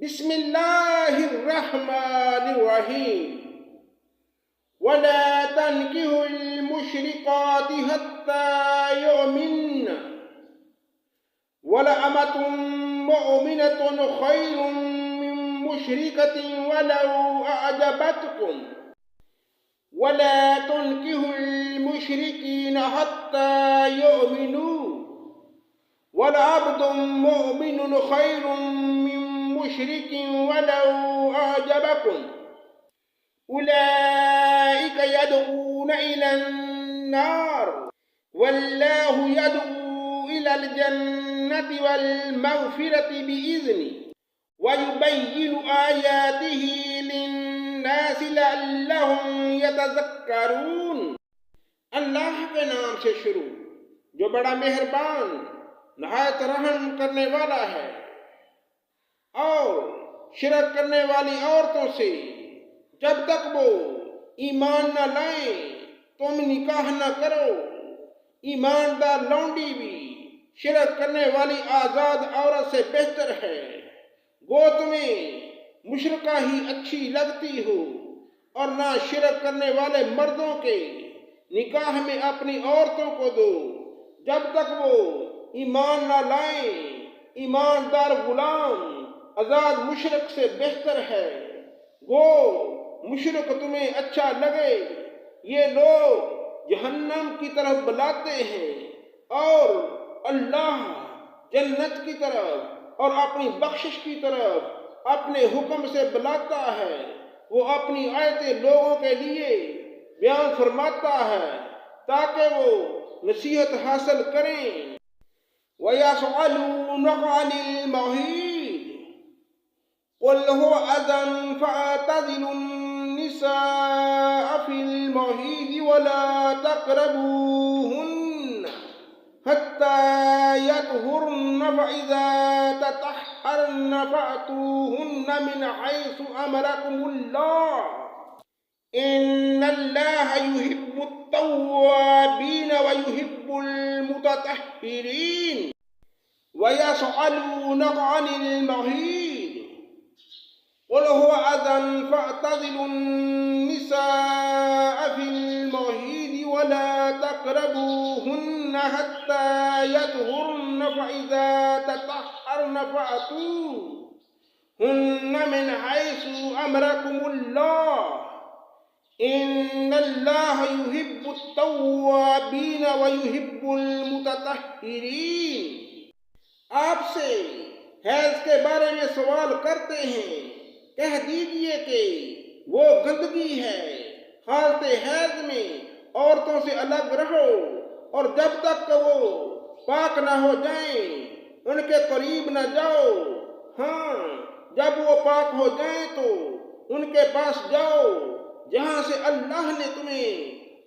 بسم اللہ الرحمن الرحیم ولا تنكحوا المشركات حتى يؤمن ولأمة مؤمنة خير من مشركة ولو أعجبتكم ولا تنكحوا المشركين حتى يؤمنوا ولعبد مؤمن خير من مشرك ولو أعجبكم أولئك يدعون إلى النار والله يدعو إلى الجنة والمغفرة بإذنه ويبين آياته للناس لعلهم يتذكرون۔ اللہ کے نام سے شروع جو بڑا مہربان نہایت رحم کرنے والا ہے۔ اور شرک کرنے والی عورتوں سے جب تک وہ ایمان نہ لائیں تم نکاح نہ کرو۔ ایماندار لونڈی بھی شرک کرنے والی آزاد عورت سے بہتر ہے۔ وہ تمہیں مشرکہ ہی اچھی لگتی ہو اور نہ شرک کرنے والے مردوں کے نکاح میں اپنی عورتوں کو دو جب تک وہ ایمان نہ لائیں۔ ایماندار غلام آزاد مشرک سے بہتر ہے۔ وہ مشرک تمہیں اچھا لگے۔ یہ لوگ جہنم کی طرف بلاتے ہیں اور اللہ جنت کی طرف اور اپنی بخشش کی طرف اپنے حکم سے بلاتا ہے۔ وہ اپنی آیتیں لوگوں کے لیے بیان فرماتا ہے تاکہ وہ نصیحت حاصل کریں۔ وَيَسْأَلُونَكَ عَنِ الْمَحِيضِ قُلْ هُوَ أَذًى فَاعْتَزِلُوا النِّسَاءَ فِي الْمَحِيضِ وَلَا تَقْرَبُوهُنَّ حَتَّى يَطْهُرْنَ فَإِذَا تَطَهَّرْنَ فَأْتُوهُنَّ مِنْ حَيْثُ أَمَرَكُمُ اللَّهُ إِنَّ اللَّهَ يُحِبُّ التَّوَّابِينَ وَيُحِبُّ الْمُتَطَهِّرِينَ۔ وَيَسْأَلُونَكَ عَنِ الْمَحِيضِ قُلْ هُوَ أَذًى فَاعْتَزِلُوا النِّسَاءَ فِي الْمَحِيضِ وَلَا تَقْرَبُوهُنَّ حَتَّى يَطْهُرْنَ فَإِذَا تَطَهَّرْنَ فَأْتُوهُنَّ مِنْ حَيْثُ أَمَرَكُمُ اللَّهُ إِنَّ اللَّهَ يُحِبُّ التَّوَّابِينَ وَيُحِبُّ الْمُتَطَهِّرِينَ۔ آپ سے حیض کے بارے میں سوال کرتے ہیں، کہہ دیجئے کہ وہ گندگی ہے۔ حالت حیض میں عورتوں سے الگ رہو اور جب تک کہ وہ پاک نہ ہو جائیں ان کے قریب نہ جاؤ۔ ہاں، جب وہ پاک ہو جائیں تو ان کے پاس جاؤ جہاں سے اللہ نے تمہیں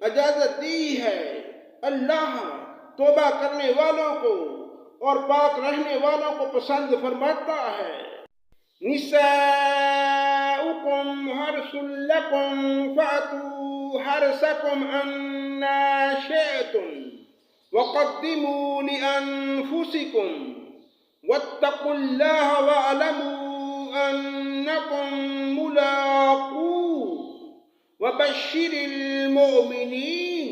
اجازت دی ہے۔ اللہ توبہ کرنے والوں کو اور پاک رہنے والوں کو پسند فرماتا ہے۔ نساؤکم حرث لکم فأتوا حرثکم أنی شئتم وقدموا لأنفسکم واتقوا اللہ واعلموا أنکم ملاقوہ وبشر المؤمنین۔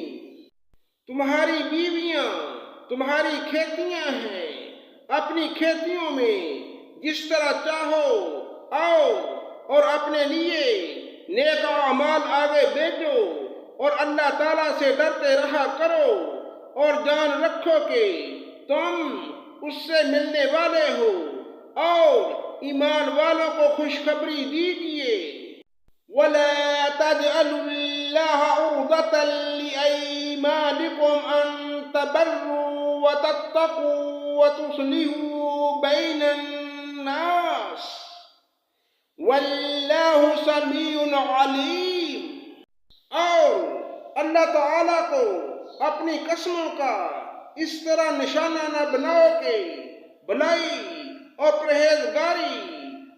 تمہاری بیویاں تمہاری کھیتیاں ہیں، اپنی کھیتیوں میں جس طرح چاہو آؤ اور اپنے لیے نیک اعمال آگے بھیجو اور اللہ تعالیٰ سے ڈرتے رہا کرو اور جان رکھو کہ تم اس سے ملنے والے ہو اور ایمان والوں کو خوشخبری دیجیے۔ وَلَا تَجْعَلُوا اللَّهَ عُرْضَةً لِأَيْمَانِكُمْ أَن تَبَرُّوا وَتَتَّقُوا وَتُصْلِحُوا بَيْنَ النَّاسِ وَاللَّهُ سَمِيعٌ عَلِيمٌ۔ اور اللہ تعالیٰ کو اپنی قسموں کا اس طرح نشانہ نہ بناؤ کہ بھلائی اور پرہیزگاری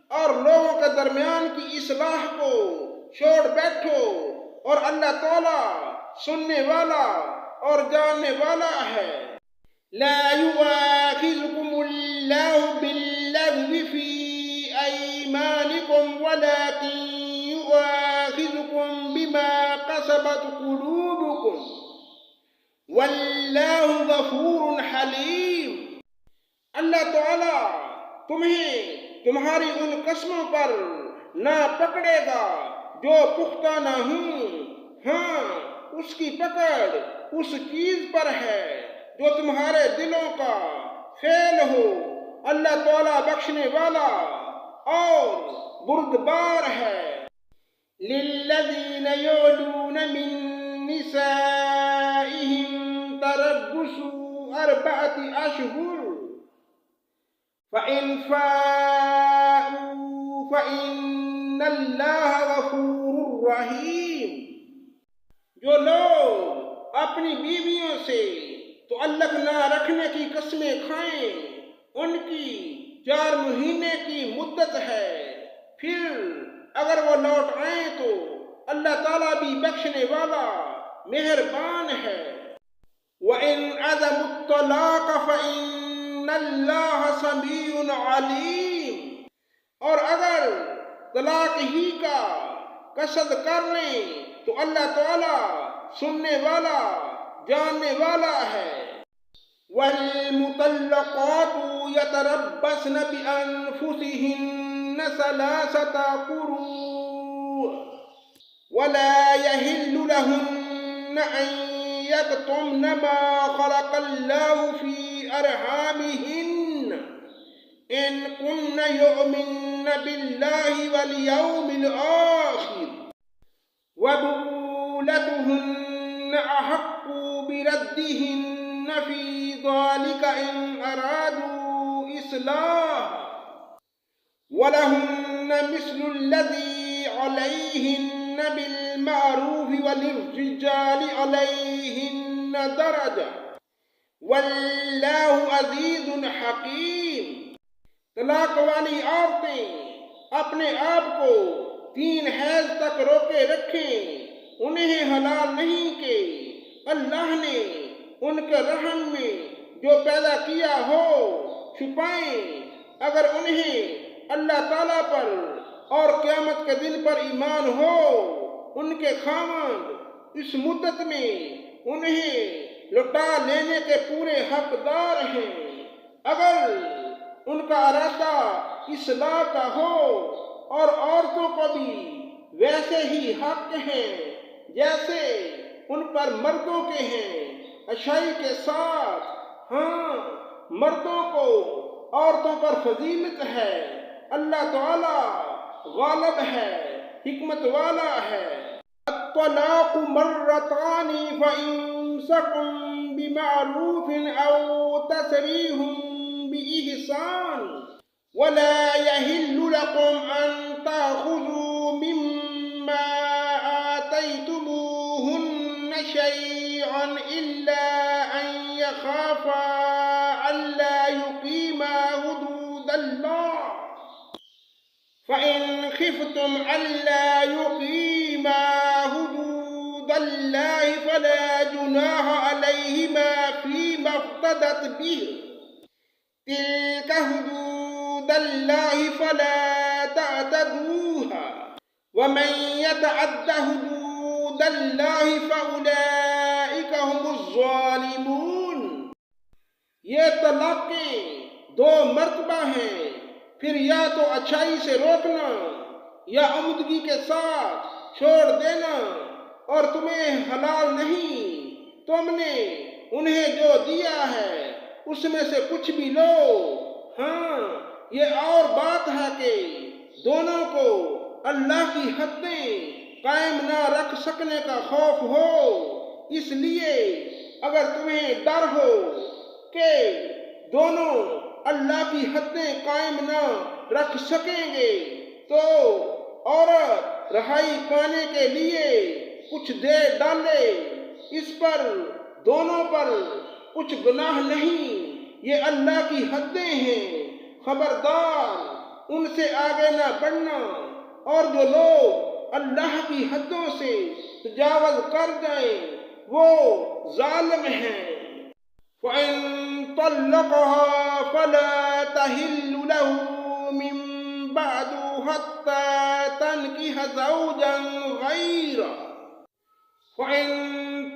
اور لوگوں کے درمیان کی اصلاح کو چھوڑ بیٹھو اور اللہ تعالیٰ سننے والا اور جاننے والا ہے۔ لا يؤاخذكم الله باللغو في أيمانكم كسبت قلوبكم واللہ غفور حلیم۔ اللہ تعالیٰ تمہیں تمہاری ان قسموں پر نہ پکڑے گا جو پختہ نہ ہوں، ہاں اس کی پکڑ اس چیز پر ہے جو تمہارے دلوں کا فعل ہو۔ اللہ تعالیٰ بخشنے والا اور بردبار ہے۔ للذین یعلون من نسائهم تربص 4 أشهر فإن فاءوا فإن اللہ غفور رحیم۔ جو لوگ اپنی بیویوں سے تعلق نہ رکھنے کی قسمیں کھائیں ان کی 4 مہینے کی مدت ہے، پھر اگر وہ لوٹ آئیں تو اللہ تعالیٰ بھی بخشنے والا مہربان ہے۔ وَإِنْ عَزَمُوا الطَّلَاقَ فَإِنَّ اللَّهَ سَمِيعٌ عَلِيمٌ۔ اور اگر طلاق ہی کا قصد کر لیں تو اللہ تعالیٰ سننے والا جاننے والا ہے۔ وَالْمُطَلَّقَاتُ يَتَرَبَّصْنَ بِأَنفُسِهِنَّ 3 قُرُوءٍ وَلَا يَحِلُّ لَهُنَّ أَن يَكْتُمْنَ مَا خَلَقَ اللَّهُ فِي أَرْحَامِهِنَّ إِن كُنَّ يُؤْمِنَّ بِاللَّهِ وَالْيَوْمِ الْآخِرِ وَبُعُولَتُهُنَّ أَحَقُّ بِرَدِّهِنَّ فِي ذَلِكَ إِنْ أَرَادُوا إِصْلَاحًا وَلَهُنَّ مِثْلُ الَّذِي عَلَيْهِنَّ بِالْمَعْرُوفِ وَلِلرِّجَالِ عَلَيْهِنَّ دَرَجَةٌ وَاللَّهُ عَزِيزٌ حَكِيمٌ۔ طلاق والی عورتیں اپنے آپ کو 3 حیض تک روکے رکھیں، انہیں حلال نہیں کہ اللہ نے ان کے رحم میں جو پیدا کیا ہو چھپائیں، اگر انہیں اللہ تعالیٰ پر اور قیامت کے دن پر ایمان ہو۔ ان کے خاوند اس مدت میں انہیں لوٹا لینے کے پورے حقدار ہیں، اگر ان کا ارادہ اصلاح کا ہو، اور عورتوں کو بھی ویسے ہی حق ہیں جیسے ان پر مردوں کے ہیں، اچھائی کے ساتھ۔ ہاں مردوں کو عورتوں پر فضیلت ہے، اللہ تعالیٰ غالب ہے، حکمت والا ہے۔ الطلاق مرتان فإمساك بمعروف أو تسريح بإحسان ولا يحل لكم أن تأخذوا مما آتيتموهن شيئا إلا أن يخافا ألا يقيما حدود الله فإن خفتم ألا يقيما حدود الله فلا جناح عليهما فيما افتدت به تلك حدود الله فلا تعتدوها ومن يتعد حدود الله فأولئك هم الظالمون۔ یہ طلاقیں 2 مرتبہ ہیں، پھر یا تو اچھائی سے روکنا یا عمدگی کے ساتھ چھوڑ دینا، اور تمہیں حلال نہیں تم نے انہیں جو دیا ہے اس میں سے کچھ بھی لو۔ ہاں یہ اور بات ہے کہ دونوں کو اللہ کی حدیں قائم نہ رکھ سکنے کا خوف ہو، اس لیے اگر تمہیں ڈر ہو کہ دونوں اللہ کی حدیں قائم نہ رکھ سکیں گے تو عورت رہائی پانے کے لیے کچھ دے ڈالے، اس پر دونوں پر کچھ گناہ نہیں، یہ اللہ کی حدیں ہیں، خبردار ان سے آگے نہ بڑھنا، اور جو لوگ اللہ کی حدوں سے تجاوز کر جائیں وہ ظالم ہیں۔ فَإِن طَلَّقَهَا فَلَا تَحِلُّ لَهُ مِن بَعْدُ حَتَّى تَنكِحَ زَوْجًا غَيْرَهُ فإن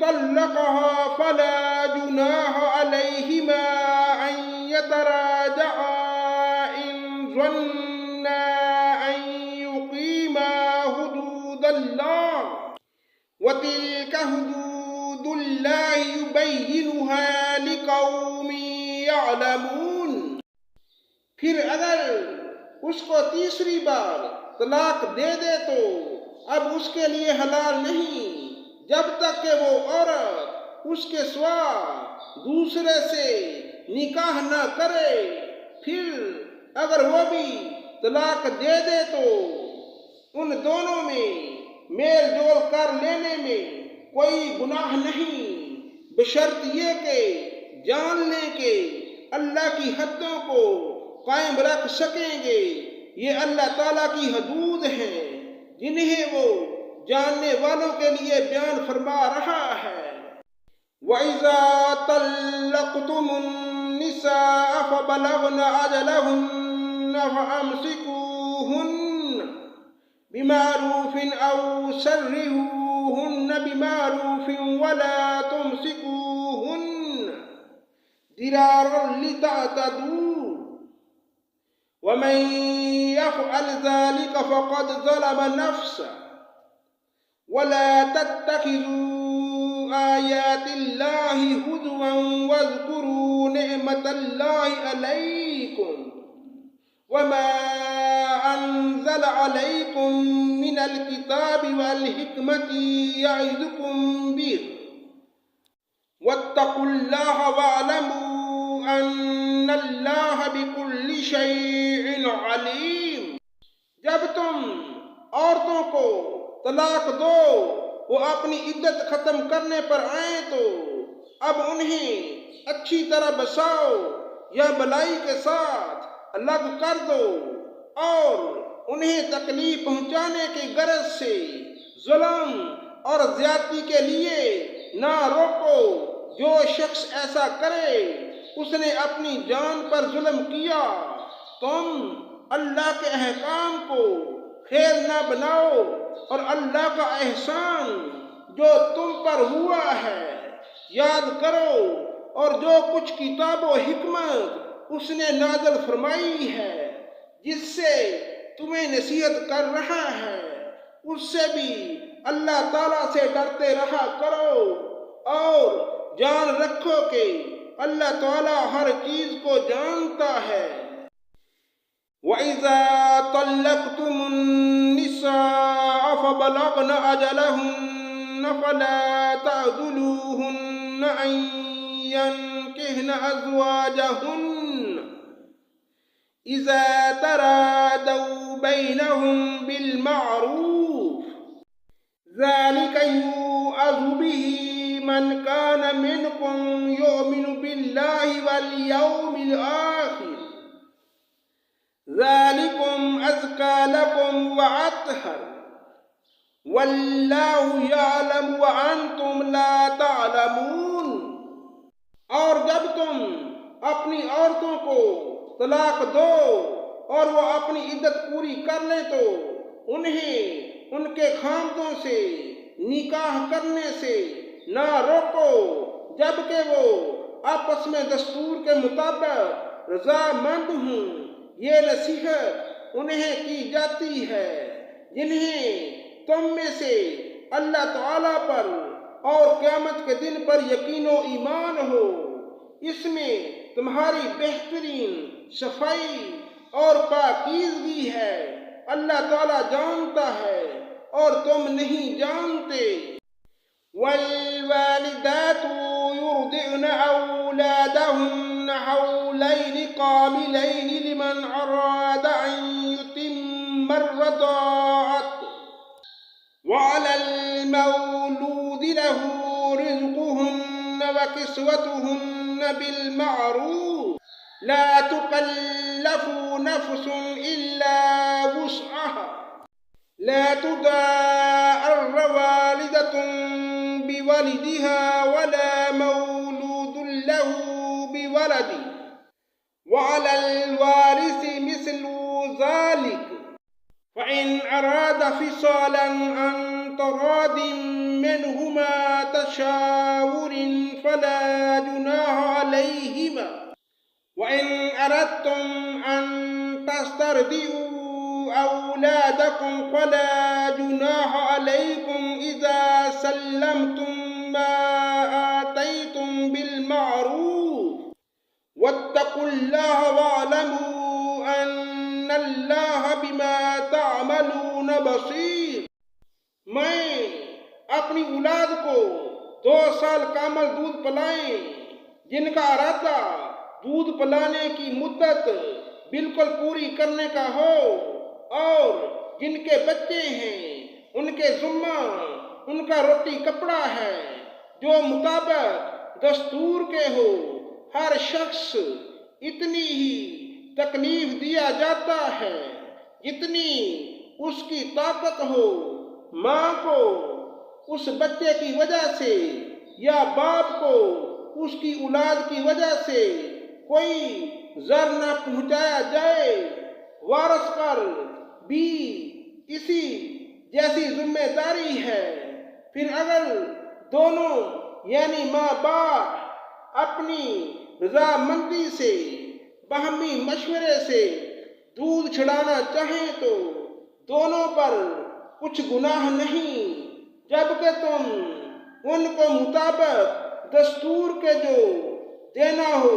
طلقها فلا جناح عليهما أن يتراجعا إن ظنا أن يقيما حدود الله وتلك حدود الله يبينها لقوم يعلمون۔ پھر اگر اس کو تیسری بار طلاق دے دے تو اب اس کے لیے حلال نہیں جب تک کہ وہ عورت اس کے سوا دوسرے سے نکاح نہ کرے۔ پھر اگر وہ بھی طلاق دے دے تو ان دونوں میں میل جول کر لینے میں کوئی گناہ نہیں، بشرط یہ کہ جان لیں کہ اللہ کی حدوں کو قائم رکھ سکیں گے۔ یہ اللہ تعالیٰ کی حدود ہیں جنہیں وہ جاننے والوں کے لیے بیان فرما رہا ہے۔ وَإِذَا طَلَّقْتُمُ النِّسَاءَ فَبَلَغْنَ أَجَلَهُنَّ فَأَمْسِكُوهُنَّ بِمَعْرُوفٍ أَوْ سَرِّحُوهُنَّ بِمَعْرُوفٍ وَلَا تُمْسِكُوهُنَّ ضِرَارًا لِتَعْتَدُوا وَمَن يَفْعَلْ ذَلِكَ فَقَدْ ظَلَمَ نَفْسَهُ وَلَا تَتَّخِذُوا آيَاتِ اللَّهِ هُزُوًا وَاذْكُرُوا نِعْمَةَ اللَّهِ عَلَيْكُمْ وَمَا أَنزَلَ عَلَيْكُم مِّنَ الْكِتَابِ وَالْحِكْمَةِ يَعِظُكُم بِهِ وَاتَّقُوا اللَّهَ وَاعْلَمُوا أَنَّ اللَّهَ بِكُلِّ شَيْءٍ عَلِيمٌ۔ جب تم عورتوں کو طلاق دو وہ اپنی عدت ختم کرنے پر آئیں تو اب انہیں اچھی طرح بساؤ یا بلائی کے ساتھ الگ کر دو اور انہیں تکلیف پہنچانے کی غرض سے ظلم اور زیادتی کے لیے نہ روکو۔ جو شخص ایسا کرے اس نے اپنی جان پر ظلم کیا۔ تم اللہ کے احکام کو کھیل نہ بناؤ اور اللہ کا احسان جو تم پر ہوا ہے یاد کرو، اور جو کچھ کتاب و حکمت اس نے نازل فرمائی ہے جس سے تمہیں نصیحت کر رہا ہے اس سے بھی اللہ تعالیٰ سے ڈرتے رہا کرو، اور جان رکھو کہ اللہ تعالیٰ ہر چیز کو جانتا ہے۔ وَإِذَا طَلَّقْتُمُ النِّسَاءَ فَبَلَغْنَ أَجَلَهُنَّ فَلَا تَعْضُلُوهُنَّ أَن يَنكِحْنَ أَزْوَاجَهُنَّ إِذَا تَرَادَوْا بَيْنَهُم بِالْمَعْرُوفِ ذَلِكَ يُوعَظُ بِهِ مَنْ كَانَ مِنكُمْ يُؤْمِنُ بِاللَّهِ وَالْيَوْمِ الْآخِرِ ذَلِكُمْ أَزْكَىٰ لَكُمْ وَأَطْهَرُ وَاللَّهُ يَعْلَمُ وَأَنْتُمْ لَا تَعْلَمُونَ۔ اور جب تم اپنی عورتوں کو طلاق دو اور وہ اپنی عدت پوری کر لیں تو انہیں ان کے خاندوں سے نکاح کرنے سے نہ روکو جبکہ وہ آپس میں دستور کے مطابق رضامند ہوں۔ یہ نصیحت انہیں کی جاتی ہے جنہیں تم میں سے اللہ تعالیٰ پر اور قیامت کے دن پر یقین و ایمان ہو۔ اس میں تمہاری بہترین صفائی اور پاکیزگی ہے، اللہ تعالیٰ جانتا ہے اور تم نہیں جانتے۔ وَالْوَالِدَاتُ يُرْضِعْنَ أَوْلَادَهُنَّ حَوْلَيْنِ كَامِلَيْنِ لِمَنْ أَرَادَ أَن يُتِمَّ الرَّضَاعَةَ وَعَلَى الْمَوْلُودِ لَهُ رِزْقُهُنَّ وَكِسْوَتُهُنَّ بِالْمَعْرُوفِ لَا تُكَلَّفُ نَفْسٌ إِلَّا وُسْعَهَا لا تضار والدة بولدها ولا مولود له بولده وعلى الوارث مثل ذلك فإن أراد فصالا عن تراض منهما تشاور فلا جناح عليهما وإن أردتم أن تسترضعوا أولادكم فلا جناح عليكم إذا سلمتم ما آتيتم بالمعروف واتقوا الله واعلموا أن الله بما تعملون بصير۔ میں اپنی اولاد کو 2 سال کامل دودھ پلائیں جن کا ارادہ دودھ پلانے کی مدت بالکل پوری کرنے کا ہو، اور جن کے بچے ہیں ان کے ذمہ ان کا روٹی کپڑا ہے جو مطابق دستور کے ہو۔ ہر شخص اتنی ہی تکلیف دیا جاتا ہے جتنی اس کی طاقت ہو۔ ماں کو اس بچے کی وجہ سے یا باپ کو اس کی اولاد کی وجہ سے کوئی ضرر نہ پہنچایا جائے۔ وارث پر بھی اسی جیسی ذمہ داری ہے۔ پھر اگر دونوں یعنی ماں باپ اپنی رضامندی سے باہمی مشورے سے دودھ چھڑانا چاہیں تو دونوں پر کچھ گناہ نہیں، جبکہ تم ان کو مطابق دستور کے جو دینا ہو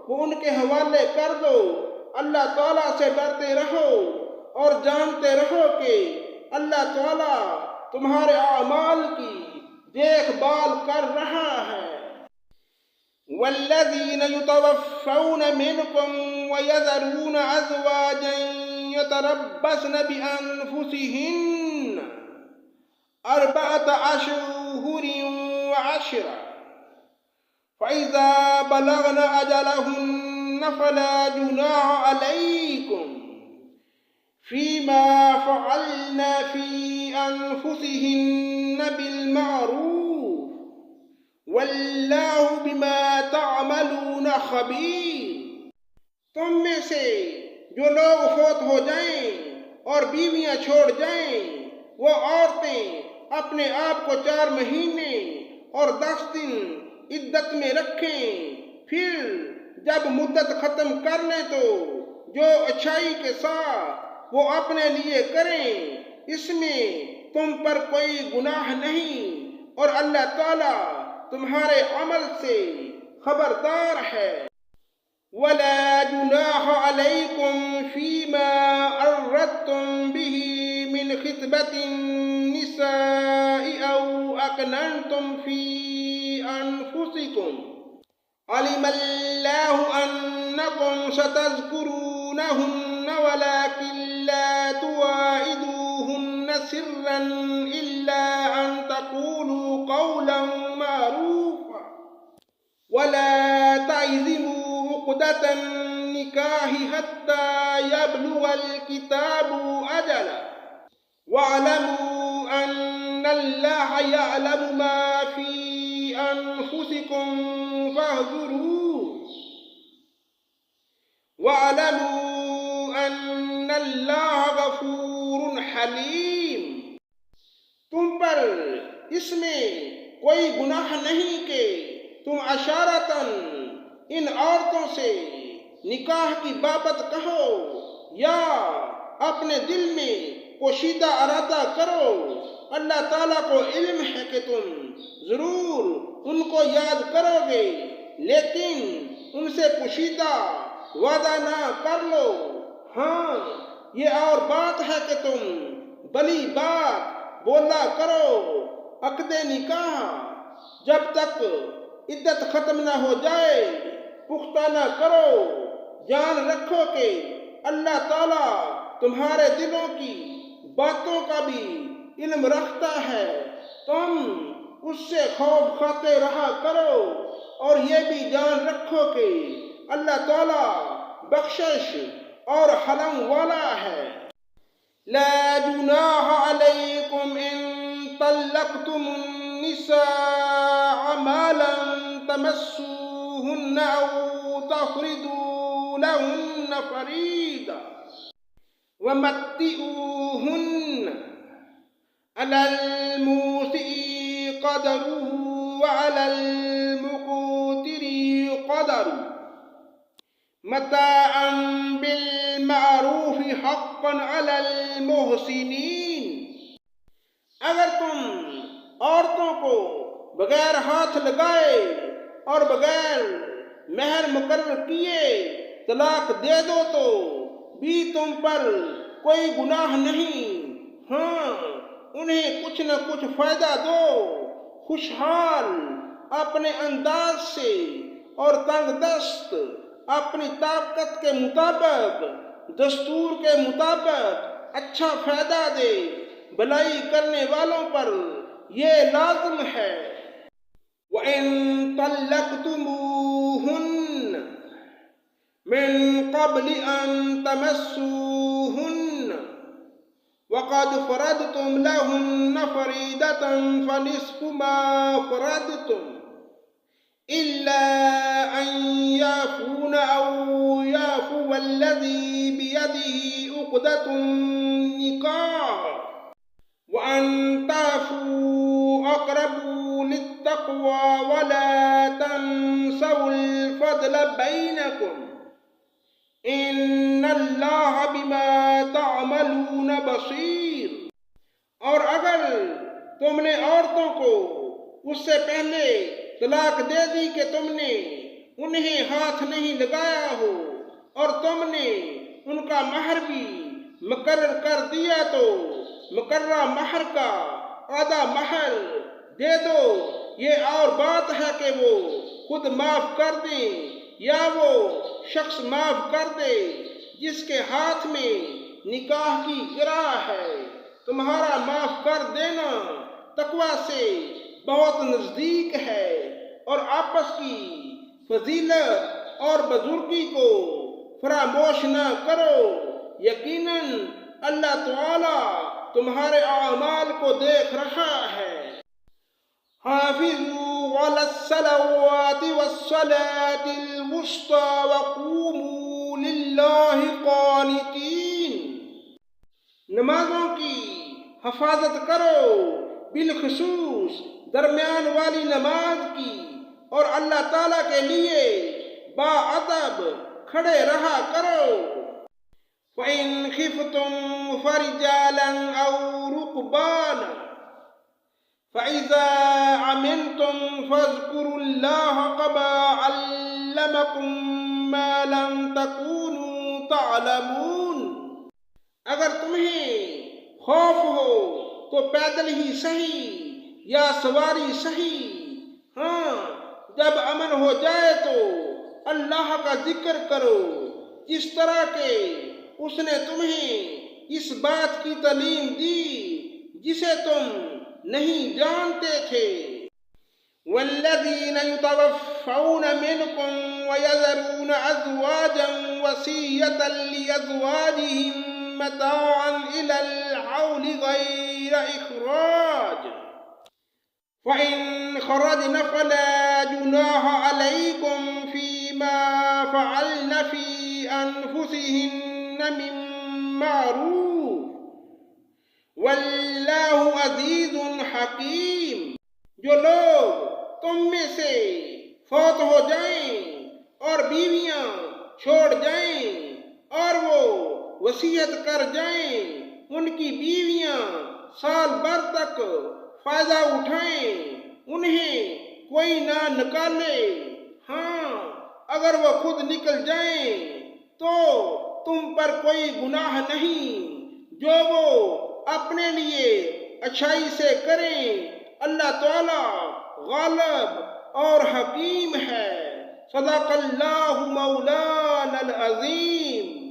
وہ ان کے حوالے کر دو۔ اللہ تعالیٰ سے ڈرتے رہو اور جانتے رہو کہ اللہ تعالیٰ تمہارے اعمال کی دیکھ بھال کر رہا ہے۔ والذین یتوفون منکم ویذرون ازواجا یتربصن بانفسہن 4 اشہر وعشرا فإذا بلغن أجلهن فلا جناح عليكم فيما فعلن في أنفسهن بالمعروف والله بما تعملون خبير۔ تم میں سے جو لوگ فوت ہو جائیں اور بیویاں چھوڑ جائیں وہ عورتیں اپنے آپ کو 4 مہینے اور 10 دن عدت میں رکھیں، پھر جب مدت ختم کر لیں تو جو اچھائی کے ساتھ وہ اپنے لیے کریں، اس میں تم پر کوئی گناہ نہیں، اور اللہ تعالیٰ تمہارے عمل سے خبردار ہے۔ وَلَا جُنَاحَ عَلَيْكُمْ فِيمَا عَرَّضْتُمْ بِهِ مِنْ خِطْبَةِ النِّسَاءِ أَوْ أَكْنَنْتُمْ فِي أَنفُسِكُمْ عَلِمَ اللَّهُ أَنَّكُمْ سَتَذْكُرُونَهُنَّ وَلَكِنْ لَا تُوَاعِدُوهُنَّ سِرًّا إِلَّا أَن تَقُولُوا قَوْلًا مَّعْرُوفًا وَلَا تَعْزِمُوا عُقْدَةَ النِّكَاحِ حَتَّى يَبْلُغَ الْكِتَابُ أَجَلَهُ وَاعْلَمُوا أَنَّ اللَّهَ يَعْلَمُ مَا فِي أَنفُسِكُمْ فَاحْذَرُوهُ وَاعْلَمُوا أَنَّ اللَّهَ غَفُورٌ حَلِيمٌ۔ تم پر اس میں کوئی گناہ نہیں کہ تم اشارتاً ان عورتوں سے نکاح کی بابت کہو یا اپنے دل میں پوشیدہ ارادہ کرو۔ اللہ تعالیٰ کو علم ہے کہ تم ضرور ان کو یاد کرو گے، لیکن ان سے پوشیدہ وعدہ نہ کر لو۔ ہاں، یہ اور بات ہے کہ تم بھلی بات بولا کرو۔ عقد نکاح جب تک عدت ختم نہ ہو جائے پختہ نہ کرو۔ جان رکھو کہ اللہ تعالیٰ تمہارے دلوں کی باتوں کا بھی علم رکھتا ہے۔ تم اس سے خوف کھاتے رہا کرو، اور یہ بھی جان رکھو کہ اللہ تعالیٰ بخشش اور حلم والا ہے۔ لا جناح علیکم ان طلقتم النساء ما لم تمسوهن او تفرضوا لهن فريضة ومتئوهن علی الموسع قدرہ وعلی المقتر قدرہ متاعا بالمعروف حقا علی المحسنین۔ اگر تم عورتوں کو بغیر ہاتھ لگائے اور بغیر مہر مقرر کیے طلاق دے دو تو بھی تم پر کوئی گناہ نہیں، ہاں انہیں کچھ نہ کچھ فائدہ دو، خوشحال اپنے انداز سے اور تنگ دست اپنی طاقت کے مطابق دستور کے مطابق اچھا فائدہ دے، بھلائی کرنے والوں پر یہ لازم ہے۔ وَإِن طَلَّقْتُمُوهُنَّ مِن قَبْلِ أَن تَمَسُّوهُنَّ وَقَدْ فَرَضْتُمْ لَهُنَّ فَرِيضَةً فَنِصْفُ مَا فَرَضْتُمْ إِلَّا أَن يَعْفُونَ أَوْ يَعْفُوَ الَّذِي بِيَدِهِ عُقْدَةُ النِّكَاحِ وَأَن تَعْفُوا أَقْرَبُ لِلتَّقْوَىٰ وَلَا تَنسَوُا الْفَضْلَ بَيْنَكُمْ إِنَّ اللَّهَ بِمَا تَعْمَلُونَ بَصِيرٌ۔ اور اگر تم نے عورتوں کو اس سے پہلے طلاق دے دی کہ تم نے انہیں ہاتھ نہیں لگایا ہو اور تم نے ان کا مہر بھی مقرر کر دیا تو مقررہ مہر کا آدھا مہر دے دو۔ یہ اور بات ہے کہ وہ خود معاف کر دیں یا وہ شخص معاف کر دے جس کے ہاتھ میں نکاح کی گرہ ہے۔ تمہارا معاف کر دینا تقویٰ سے بہت نزدیک ہے، اور آپس کی فضیلت اور بزرگی کو فراموش نہ کرو، یقیناً اللہ تعالی تمہارے اعمال کو دیکھ رہا ہے۔ حافظوا علی الصلوات والصلاة الوسطى وقوموا للہ قانتین۔ نمازوں کی حفاظت کرو، بالخصوص درمیان والی نماز کی، اور اللہ تعالیٰ کے لیے باادب کھڑے رہا کرو۔ وَإِنْ خِفْتُمْ فَرِجَالًا أَوْ رُكْبَانًا فَإِذَا أَمِنْتُمْ فَاذْكُرُوا اللَّهَ كَمَا عَلَّمَكُم مَّا لَمْ تَكُونُوا تَعْلَمُونَ۔ اگر تمہیں خوف ہو تو پیدل ہی صحیح یا سواری صحیح، ہاں جب امن ہو جائے تو اللہ کا ذکر کرو جس طرح کہ اس نے تمہیں اس بات کی تعلیم دی جسے تم نہیں جانتے تھے۔ والذین یتوفون منکم ویذرون ازواجا وصیۃ لازواجہم متاعا الی الحول غیر اخراج فإن خرجن فلا جناح علیکم فیما فعلن فی انفسہن من معروف واللہ عزیز حکیم۔ جو لوگ تم میں سے فوت ہو جائیں اور بیویاں چھوڑ جائیں اور وہ وصیت کر جائیں، ان کی بیویاں سال بھر تک فائدہ اٹھائیں، انہیں کوئی نہ نکالے، ہاں اگر وہ خود نکل جائیں تو تم پر کوئی گناہ نہیں، جو وہ اپنے لیے اچھائی سے کریں، اللہ تعالی غالب اور حکیم ہے۔ صدق اللہ مولانا العظیم۔